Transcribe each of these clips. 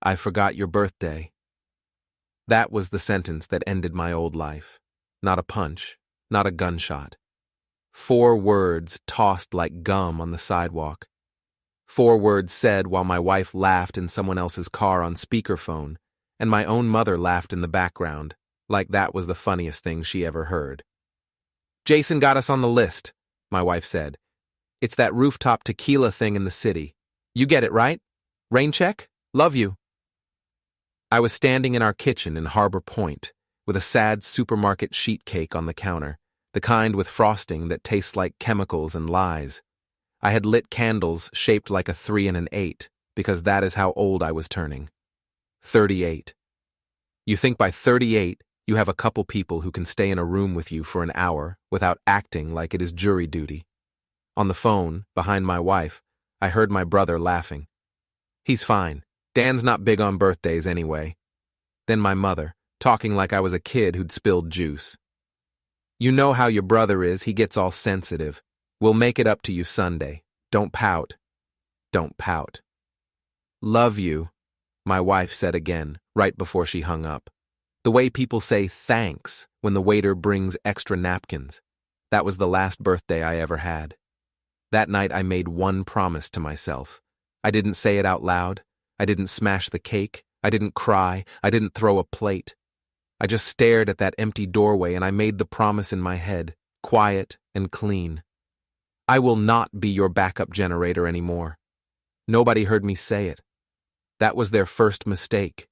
I forgot your birthday. That was the sentence that ended my old life. Not a punch, not a gunshot. 4 words tossed like gum on the sidewalk. 4 words said while my wife laughed in someone else's car on speakerphone, and my own mother laughed in the background, like that was the funniest thing she ever heard. Jason got us on the list, my wife said. It's that rooftop tequila thing in the city. You get it, right? Rain check? Love you. I was standing in our kitchen in Harbor Point, with a sad supermarket sheet cake on the counter, the kind with frosting that tastes like chemicals and lies. I had lit candles shaped like a 3 and an 8, because that is how old I was turning. 38. You think by 38, you have a couple people who can stay in a room with you for an hour without acting like it is jury duty. On the phone, behind my wife, I heard my brother laughing. He's fine. Dan's not big on birthdays anyway. Then my mother, talking like I was a kid who'd spilled juice. You know how your brother is, he gets all sensitive. We'll make it up to you Sunday. Don't pout. Don't pout. Love you, my wife said again, right before she hung up. The way people say thanks when the waiter brings extra napkins. That was the last birthday I ever had. That night I made one promise to myself. I didn't say it out loud. I didn't smash the cake. I didn't cry. I didn't throw a plate. I just stared at that empty doorway and I made the promise in my head, quiet and clean. I will not be your backup generator anymore. Nobody heard me say it. That was their first mistake.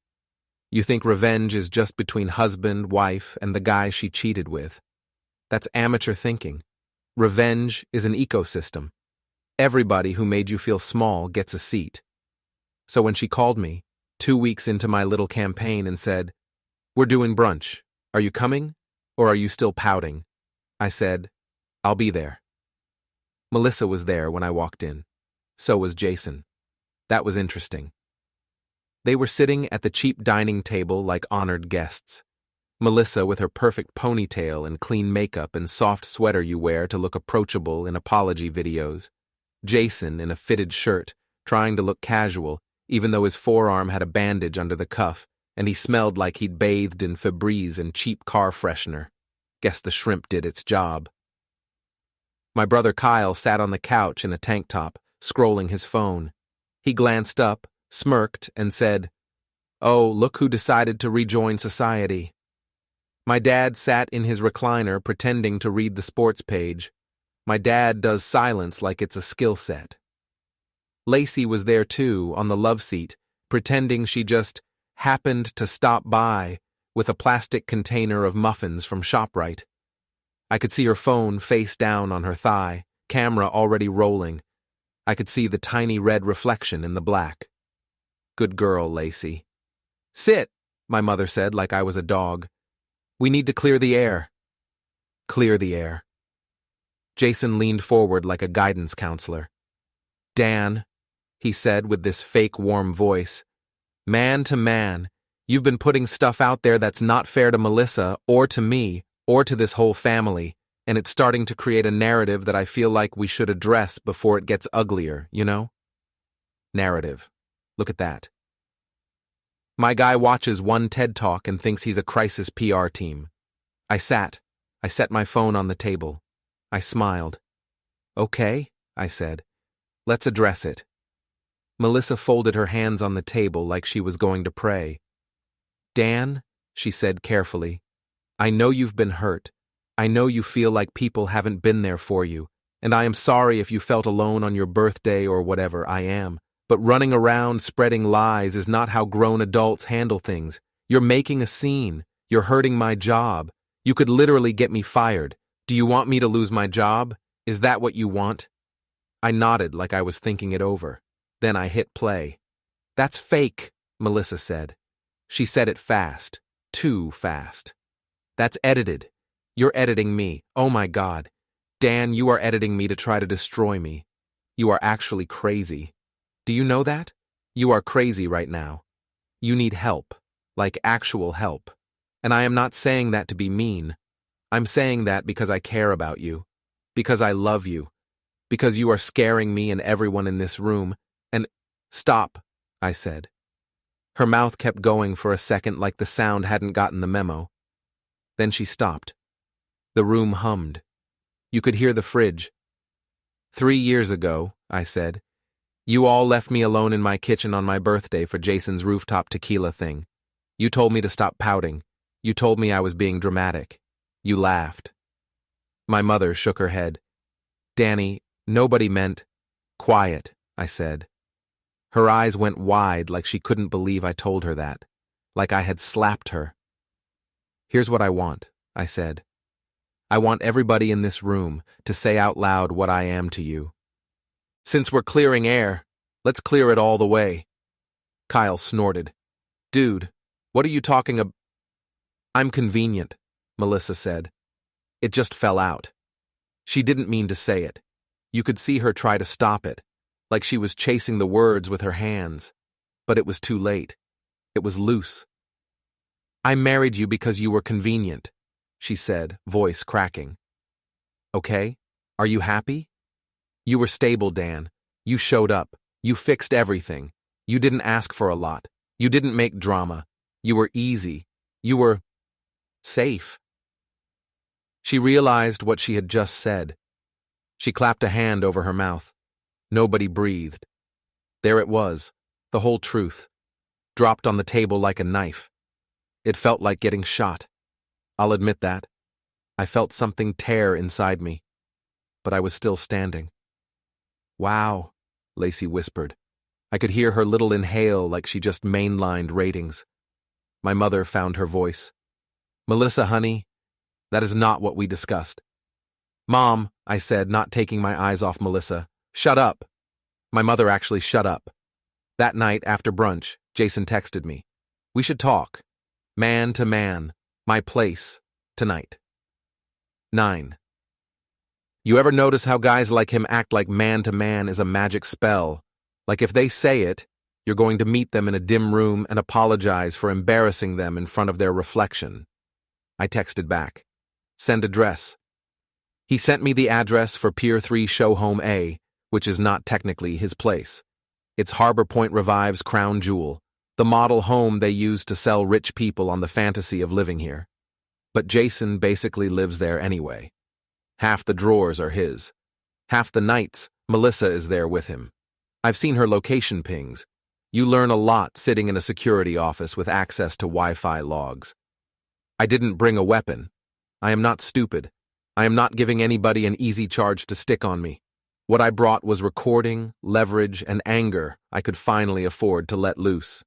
You think revenge is just between husband, wife, and the guy she cheated with. That's amateur thinking. Revenge is an ecosystem. Everybody who made you feel small gets a seat. So when she called me, 2 weeks into my little campaign, and said, "We're doing brunch. Are you coming? Or are you still pouting?" I said, "I'll be there." Melissa was there when I walked in. So was Jason. That was interesting. They were sitting at the cheap dining table like honored guests. Melissa with her perfect ponytail and clean makeup and soft sweater you wear to look approachable in apology videos. Jason in a fitted shirt, trying to look casual, even though his forearm had a bandage under the cuff, and he smelled like he'd bathed in Febreze and cheap car freshener. Guess the shrimp did its job. My brother Kyle sat on the couch in a tank top, scrolling his phone. He glanced up, smirked, and said, "Oh, look who decided to rejoin society." My dad sat in his recliner pretending to read the sports page. My dad does silence like it's a skill set. Lacey was there too, on the love seat, pretending she just happened to stop by with a plastic container of muffins from ShopRite. I could see her phone face down on her thigh, camera already rolling. I could see the tiny red reflection in the black. Good girl, Lacey. "Sit," my mother said like I was a dog. "We need to clear the air." Clear the air. Jason leaned forward like a guidance counselor. "Dan," he said with this fake warm voice, "man to man, you've been putting stuff out there that's not fair to Melissa or to me or to this whole family, and it's starting to create a narrative that I feel like we should address before it gets uglier, you know?" Narrative. Look at that. My guy watches one TED Talk and thinks he's a crisis PR team. I set my phone on the table. I smiled. "Okay," I said. "Let's address it." Melissa folded her hands on the table like she was going to pray. "Dan," she said carefully, "I know you've been hurt. I know you feel like people haven't been there for you, and I am sorry if you felt alone on your birthday or whatever. I am. But running around spreading lies is not how grown adults handle things. You're making a scene. You're hurting my job. You could literally get me fired. Do you want me to lose my job? Is that what you want?" I nodded like I was thinking it over. Then I hit play. "That's fake," Melissa said. She said it fast. Too fast. "That's edited. You're editing me. Oh my God. Dan, you are editing me to try to destroy me. You are actually crazy. Do you know that? You are crazy right now. You need help. Like actual help. And I am not saying that to be mean. I'm saying that because I care about you. Because I love you. Because you are scaring me and everyone in this room. And stop," I said. Her mouth kept going for a second like the sound hadn't gotten the memo. Then she stopped. The room hummed. You could hear the fridge. 3 years ago, I said, you all left me alone in my kitchen on my birthday for Jason's rooftop tequila thing. You told me to stop pouting. You told me I was being dramatic. You laughed. My mother shook her head. Danny, nobody meant. Quiet, I said. Her eyes went wide like she couldn't believe I told her that, like I had slapped her. Here's what I want, I said. I want everybody in this room to say out loud what I am to you. Since we're clearing air, let's clear it all the way. Kyle snorted. Dude, what are you talking about? I'm convenient, Melissa said. It just fell out. She didn't mean to say it. You could see her try to stop it, like she was chasing the words with her hands. But it was too late. It was loose. I married you because you were convenient, she said, voice cracking. Okay, are you happy? You were stable, Dan. You showed up. You fixed everything. You didn't ask for a lot. You didn't make drama. You were easy. You were safe. She realized what she had just said. She clapped a hand over her mouth. Nobody breathed. There it was, the whole truth, dropped on the table like a knife. It felt like getting shot. I'll admit that. I felt something tear inside me. But I was still standing. Wow, Lacey whispered. I could hear her little inhale like she just mainlined ratings. My mother found her voice. Melissa, honey, that is not what we discussed. Mom, I said, not taking my eyes off Melissa. Shut up. My mother actually shut up. That night after brunch, Jason texted me. We should talk. Man to man. My place. Tonight. 9. You ever notice how guys like him act like man to man is a magic spell? Like if they say it, you're going to meet them in a dim room and apologize for embarrassing them in front of their reflection. I texted back. Send address. He sent me the address for Pier 3 Show Home A, which is not technically his place. It's Harbor Point Revive's crown jewel, the model home they use to sell rich people on the fantasy of living here. But Jason basically lives there anyway. Half the drawers are his. Half the nights, Melissa is there with him. I've seen her location pings. You learn a lot sitting in a security office with access to Wi-Fi logs. I didn't bring a weapon. I am not stupid. I am not giving anybody an easy charge to stick on me. What I brought was recording, leverage, and anger I could finally afford to let loose.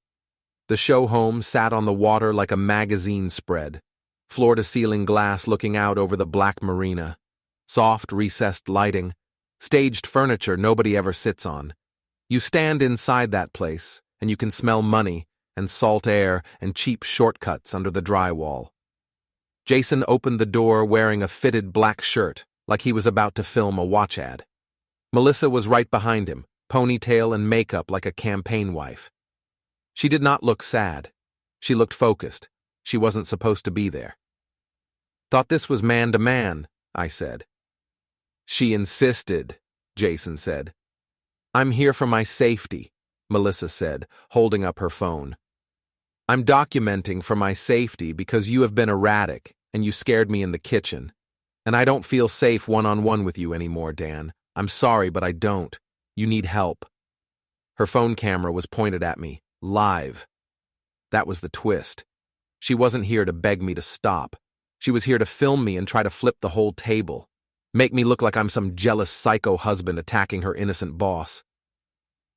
The show home sat on the water like a magazine spread, floor-to-ceiling glass looking out over the black marina, soft recessed lighting, staged furniture nobody ever sits on. You stand inside that place, and you can smell money and salt air and cheap shortcuts under the drywall. Jason opened the door wearing a fitted black shirt, like he was about to film a watch ad. Melissa was right behind him, ponytail and makeup like a campaign wife. She did not look sad. She looked focused. She wasn't supposed to be there. Thought this was man to man, I said. She insisted, Jason said. I'm here for my safety, Melissa said, holding up her phone. I'm documenting for my safety because you have been erratic and you scared me in the kitchen. And I don't feel safe one-on-one with you anymore, Dan. I'm sorry, but I don't. You need help. Her phone camera was pointed at me, live. That was the twist. She wasn't here to beg me to stop. She was here to film me and try to flip the whole table. Make me look like I'm some jealous psycho husband attacking her innocent boss.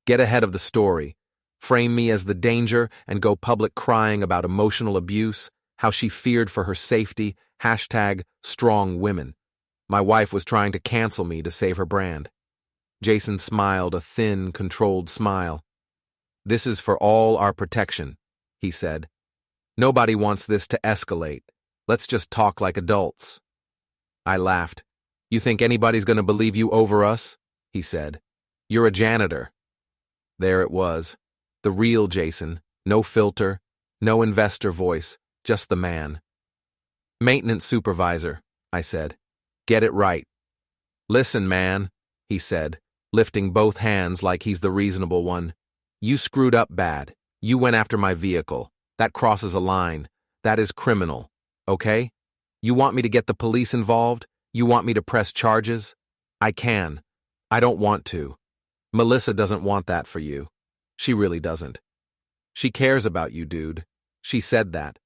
Get ahead of the story. Frame me as the danger and go public crying about emotional abuse, how she feared for her safety, #strongwomen. My wife was trying to cancel me to save her brand. Jason smiled a thin, controlled smile. This is for all our protection, he said. Nobody wants this to escalate. Let's just talk like adults. I laughed. You think anybody's going to believe you over us? He said. You're a janitor. There it was. The real Jason. No filter, no investor voice, just the man. Maintenance supervisor, I said. Get it right. Listen, man, he said, lifting both hands like he's the reasonable one. You screwed up bad. You went after my vehicle. That crosses a line. That is criminal. Okay? You want me to get the police involved? You want me to press charges? I can. I don't want to. Melissa doesn't want that for you. She really doesn't. She cares about you, dude. She said that.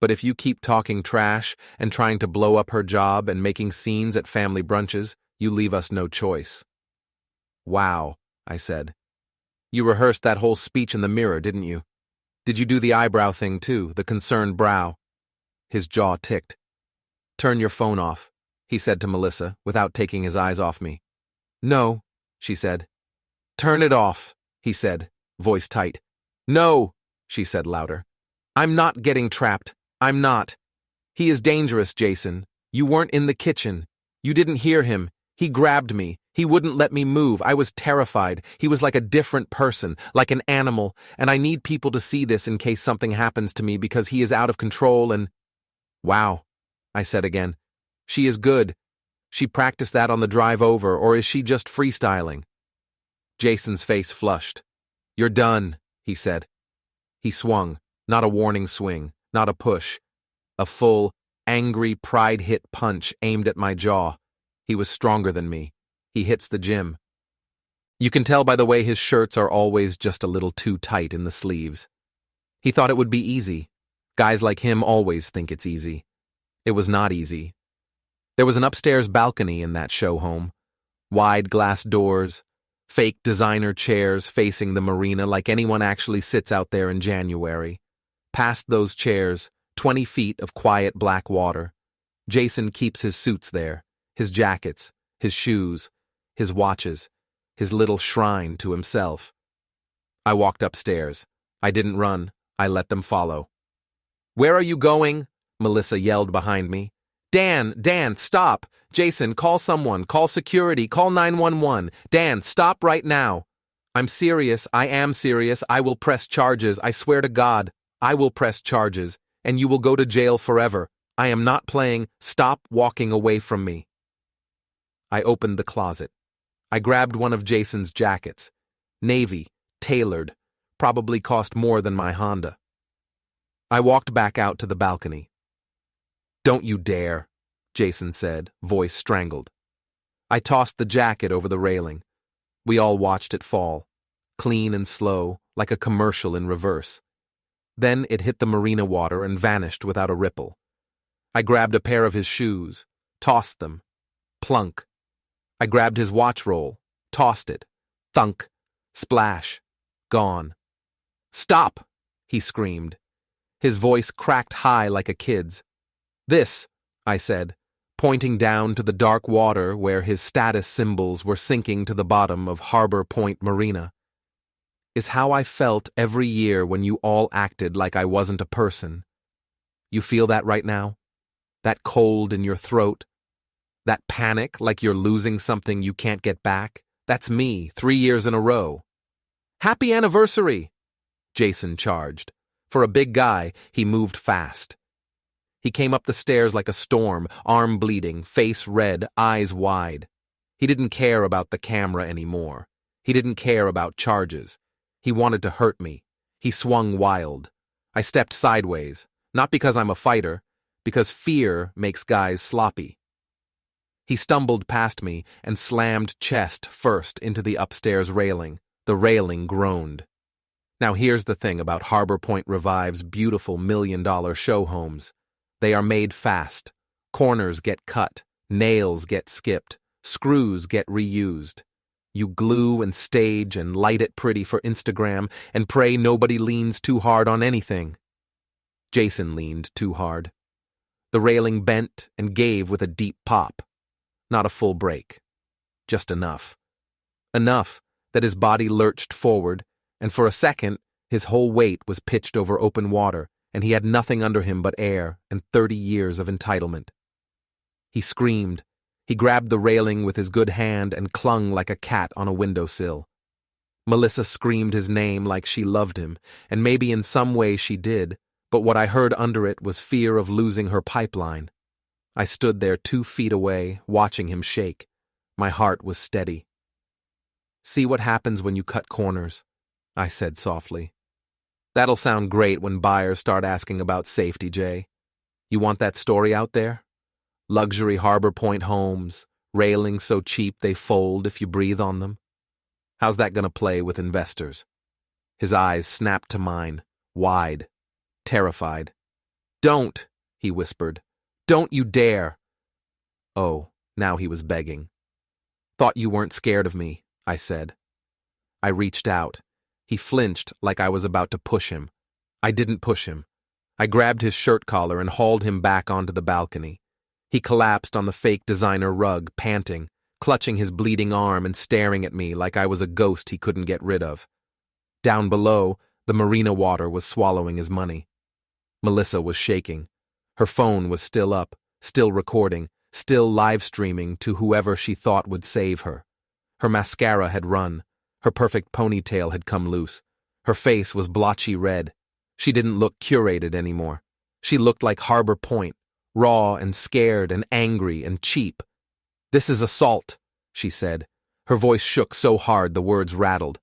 But if you keep talking trash and trying to blow up her job and making scenes at family brunches, you leave us no choice. Wow, I said. You rehearsed that whole speech in the mirror, didn't you? Did you do the eyebrow thing too, the concerned brow? His jaw ticked. Turn your phone off, he said to Melissa, without taking his eyes off me. No, she said. Turn it off, he said, voice tight. No, she said louder. I'm not getting trapped. I'm not. He is dangerous, Jason. You weren't in the kitchen. You didn't hear him. He grabbed me. He wouldn't let me move. I was terrified. He was like a different person, like an animal, and I need people to see this in case something happens to me because he is out of control and… Wow, I said again. She is good. She practiced that on the drive over, or is she just freestyling? Jason's face flushed. You're done, he said. He swung, not a warning swing, not a push. A full, angry, pride-hit punch aimed at my jaw. He was stronger than me. He hits the gym. You can tell by the way his shirts are always just a little too tight in the sleeves. He thought it would be easy. Guys like him always think it's easy. It was not easy. There was an upstairs balcony in that show home. Wide glass doors, fake designer chairs facing the marina like anyone actually sits out there in January. Past those chairs, 20 feet of quiet black water. Jason keeps his suits there, his jackets, his shoes, his watches, his little shrine to himself. I walked upstairs. I didn't run. I let them follow. Where are you going? Melissa yelled behind me. Dan, stop! Jason, call someone, call security, call 911. Dan, stop right now. I'm serious, I am serious, I will press charges, I swear to God, I will press charges, and you will go to jail forever. I am not playing, stop walking away from me. I opened the closet. I grabbed one of Jason's jackets. Navy, tailored, probably cost more than my Honda. I walked back out to the balcony. Don't you dare, Jason said, voice strangled. I tossed the jacket over the railing. We all watched it fall, clean and slow, like a commercial in reverse. Then it hit the marina water and vanished without a ripple. I grabbed a pair of his shoes, tossed them. Plunk. I grabbed his watch roll, tossed it. Thunk. Splash. Gone. Stop! He screamed. His voice cracked high like a kid's. This, I said, pointing down to the dark water where his status symbols were sinking to the bottom of Harbor Point Marina, is how I felt every year when you all acted like I wasn't a person. You feel that right now? That cold in your throat? That panic like you're losing something you can't get back? That's me, 3 years in a row. Happy anniversary! Jason charged. For a big guy, he moved fast. He came up the stairs like a storm, arm bleeding, face red, eyes wide. He didn't care about the camera anymore. He didn't care about charges. He wanted to hurt me. He swung wild. I stepped sideways, not because I'm a fighter, because fear makes guys sloppy. He stumbled past me and slammed chest first into the upstairs railing. The railing groaned. Now here's the thing about Harbor Point Revive's beautiful $1 million show homes. They are made fast. Corners get cut. Nails get skipped. Screws get reused. You glue and stage and light it pretty for Instagram and pray nobody leans too hard on anything. Jason leaned too hard. The railing bent and gave with a deep pop. Not a full break. Just enough. Enough that his body lurched forward, and for a second, his whole weight was pitched over open water, and he had nothing under him but air and 30 years of entitlement. He screamed. He grabbed the railing with his good hand and clung like a cat on a windowsill. Melissa screamed his name like she loved him, and maybe in some way she did, but what I heard under it was fear of losing her pipeline. I stood there 2 feet away, watching him shake. My heart was steady. See what happens when you cut corners, I said softly. That'll sound great when buyers start asking about safety, Jay. You want that story out there? Luxury Harbor Point homes, railings so cheap they fold if you breathe on them. How's that gonna play with investors? His eyes snapped to mine, wide, terrified. Don't, he whispered. Don't you dare. Oh, now he was begging. Thought you weren't scared of me, I said. I reached out. He flinched like I was about to push him. I didn't push him. I grabbed his shirt collar and hauled him back onto the balcony. He collapsed on the fake designer rug, panting, clutching his bleeding arm and staring at me like I was a ghost he couldn't get rid of. Down below, the marina water was swallowing his money. Melissa was shaking. Her phone was still up, still recording, still live streaming to whoever she thought would save her. Her mascara had run. Her perfect ponytail had come loose. Her face was blotchy red. She didn't look curated anymore. She looked like Harbor Point, raw and scared and angry and cheap. This is assault, she said. Her voice shook so hard the words rattled.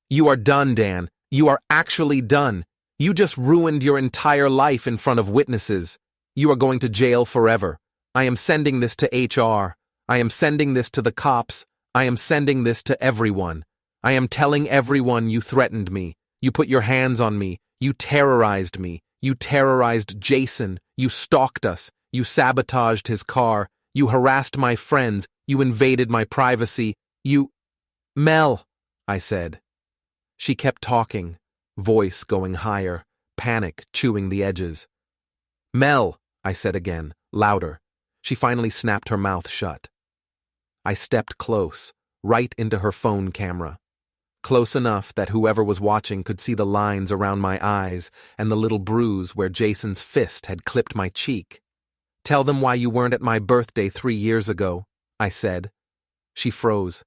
You are done, Dan. You are actually done. You just ruined your entire life in front of witnesses. You are going to jail forever. I am sending this to HR. I am sending this to the cops. I am sending this to everyone. I am telling everyone you threatened me. You put your hands on me. You terrorized me. You terrorized Jason. You stalked us. You sabotaged his car. You harassed my friends. You invaded my privacy. Mel, I said. She kept talking, voice going higher, panic chewing the edges. Mel, I said again, louder. She finally snapped her mouth shut. I stepped close, right into her phone camera. Close enough that whoever was watching could see the lines around my eyes and the little bruise where Jason's fist had clipped my cheek. Tell them why you weren't at my birthday 3 years ago, I said. She froze.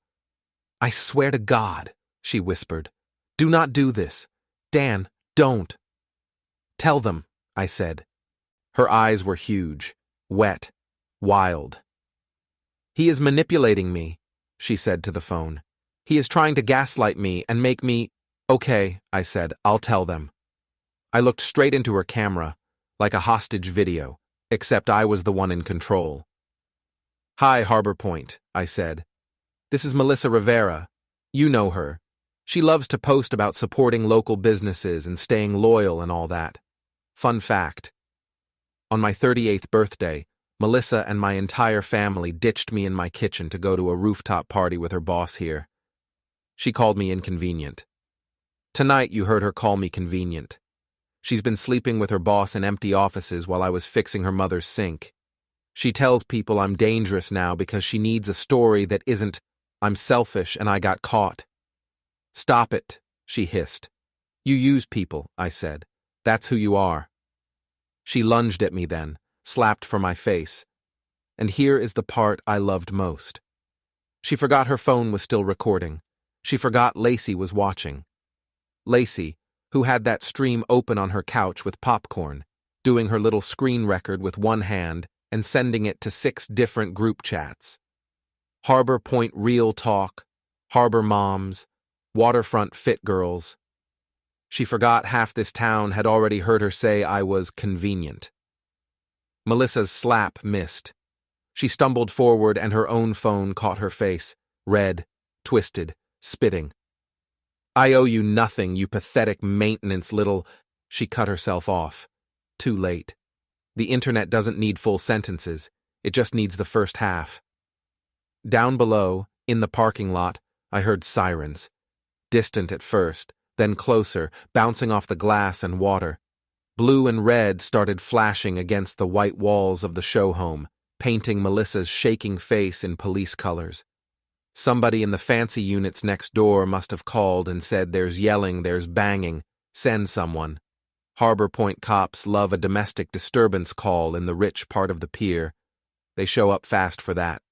I swear to God, she whispered. Do not do this. Dan, don't. Tell them, I said. Her eyes were huge, wet, wild. He is manipulating me, she said to the phone. He is trying to gaslight me and make me... Okay, I said, I'll tell them. I looked straight into her camera, like a hostage video, except I was the one in control. Hi, Harbor Point, I said. This is Melissa Rivera. You know her. She loves to post about supporting local businesses and staying loyal and all that. Fun fact. On my 38th birthday, Melissa and my entire family ditched me in my kitchen to go to a rooftop party with her boss here. She called me inconvenient. Tonight you heard her call me convenient. She's been sleeping with her boss in empty offices while I was fixing her mother's sink. She tells people I'm dangerous now because she needs a story that isn't, I'm selfish and I got caught. Stop it, she hissed. You use people, I said. That's who you are. She lunged at me then, slapped for my face. And here is the part I loved most. She forgot her phone was still recording. She forgot Lacey was watching. Lacey, who had that stream open on her couch with popcorn, doing her little screen record with one hand and sending it to 6 different group chats. Harbor Point Real Talk, Harbor Moms, Waterfront Fit Girls. She forgot half this town had already heard her say I was convenient. Melissa's slap missed. She stumbled forward and her own phone caught her face, red, twisted, spitting. I owe you nothing, you pathetic maintenance little... She cut herself off. Too late. The internet doesn't need full sentences. It just needs the first half. Down below, in the parking lot, I heard sirens. Distant at first, then closer, bouncing off the glass and water. Blue and red started flashing against the white walls of the show home, painting Melissa's shaking face in police colors. Somebody in the fancy units next door must have called and said there's yelling, there's banging, send someone. Harbor Point cops love a domestic disturbance call in the rich part of the pier. They show up fast for that.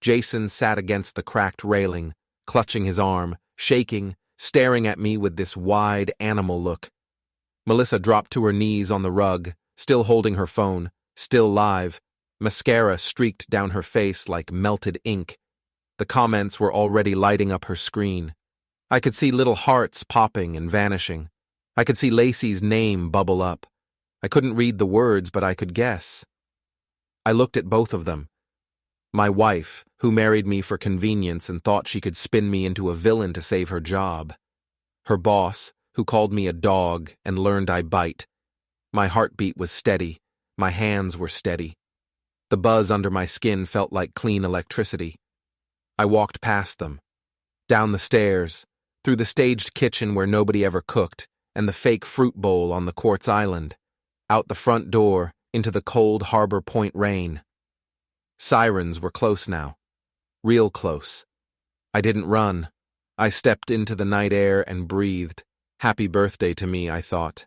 Jason sat against the cracked railing, clutching his arm, shaking, staring at me with this wide animal look. Melissa dropped to her knees on the rug, still holding her phone, still live. Mascara streaked down her face like melted ink. The comments were already lighting up her screen. I could see little hearts popping and vanishing. I could see Lacey's name bubble up. I couldn't read the words, but I could guess. I looked at both of them. My wife, who married me for convenience and thought she could spin me into a villain to save her job. Her boss, who called me a dog and learned I bite. My heartbeat was steady. My hands were steady. The buzz under my skin felt like clean electricity. I walked past them. Down the stairs, through the staged kitchen where nobody ever cooked, and the fake fruit bowl on the quartz island. Out the front door, into the cold Harbor Point rain. Sirens were close now. Real close. I didn't run. I stepped into the night air and breathed. Happy birthday to me, I thought.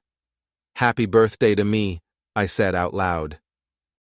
Happy birthday to me, I said out loud.